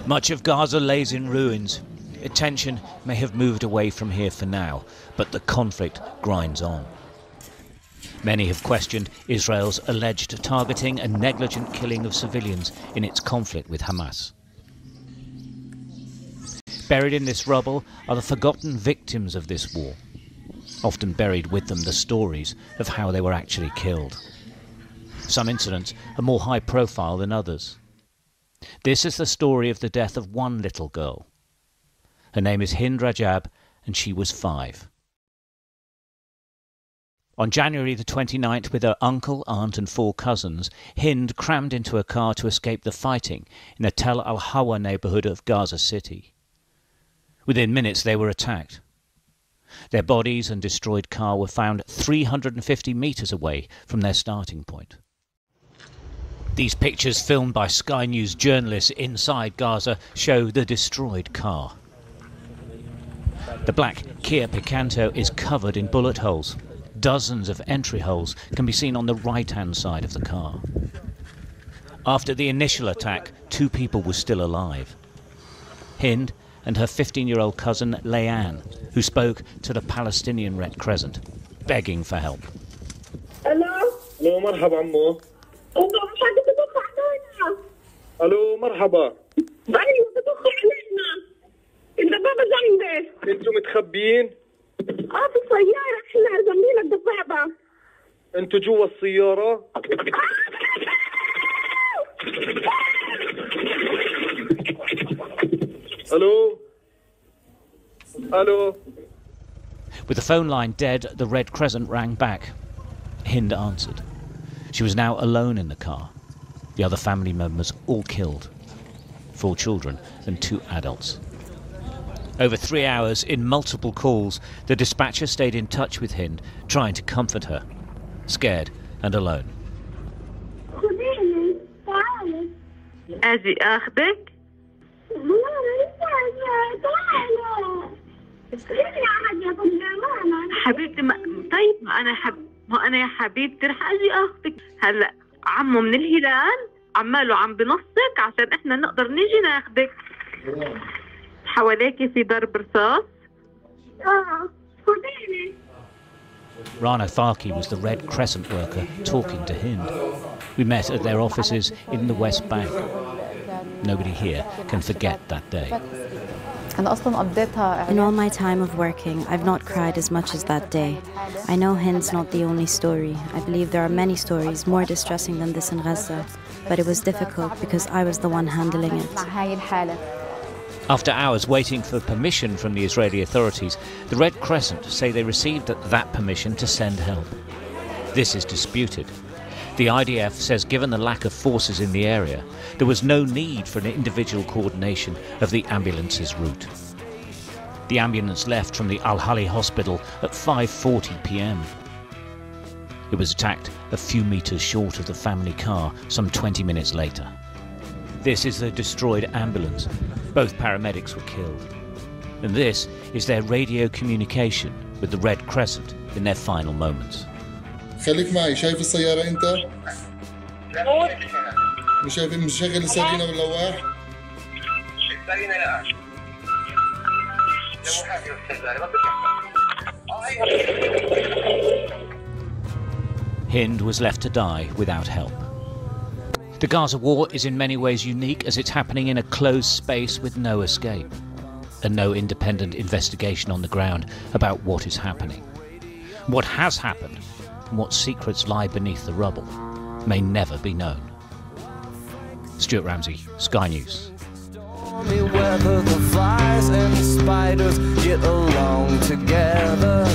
Much of Gaza lays in ruins. Attention may have moved away from here for now, but the conflict grinds on. Many have questioned Israel's alleged targeting and negligent killing of civilians in its conflict with Hamas. Buried in this rubble are the forgotten victims of this war. Often buried with them the stories of how they were actually killed. Some incidents are more high profile than others. This is the story of the death of one little girl. Her name is Hind Rajab, and she was 5. On January the 29th, with her uncle, aunt and 4 cousins, Hind crammed into a car to escape the fighting in the Tel Al-Hawa neighbourhood of Gaza City. Within minutes they were attacked. Their bodies and destroyed car were found 350 metres away from their starting point. These pictures, filmed by Sky News journalists inside Gaza, show the destroyed car. The black Kia Picanto is covered in bullet holes. Dozens of entry holes can be seen on the right-hand side of the car. After the initial attack, 2 people were still alive. Hind and her 15-year-old cousin Leanne, who spoke to the Palestinian Red Crescent, begging for help. Hello? الو مرحبا عمو. الو مرحبا. ايوه بتدخل علينا. الدبابة جنبي. انتوا متخبيين؟ في السيارة احنا جنبينا الدبابة. انتوا جوا السيارة؟ الو الو. With the phone line dead, the Red Crescent rang back. Hind answered. She was now alone in the car. The other family members all killed. 4 children and 2 adults. Over 3 hours, in multiple calls, the dispatcher stayed in touch with Hind, trying to comfort her, scared and alone. أجي أخذك؟ حبيبتي طيب ما أنا يا حبيبتي رح أجي أخذك. هلا عمو من الهلال عماله عم بنصك عشان إحنا نقدر نيجي ناخذك. حواليكي في ضرب رصاص؟ Rana Farki was the Red Crescent worker talking to Hind. We met at their offices in the West Bank. Nobody here can forget that day. In all my time of working, I've not cried as much as that day. I know Hind's not the only story. I believe there are many stories more distressing than this in Gaza, but it was difficult because I was the one handling it. After hours waiting for permission from the Israeli authorities, the Red Crescent say they received that permission to send help. This is disputed. The IDF says given the lack of forces in the area, there was no need for an individual coordination of the ambulance's route. The ambulance left from the Al-Hali hospital at 5:40 p.m. It was attacked a few meters short of the family car some 20 minutes later. This is the destroyed ambulance. Both paramedics were killed. And this is their radio communication with the Red Crescent in their final moments. خليك معي. شايف السيارة أنت؟ مش شايف مشغل السرينة واللواح؟ السرينة لا. Hind was left to die without help. The Gaza war is in many ways unique as it's happening in a closed space with no escape, and no independent investigation on the ground about what is happening. What has happened, and what secrets lie beneath the rubble, may never be known. Stuart Ramsey, Sky News. Whether the flies and the spiders get along together.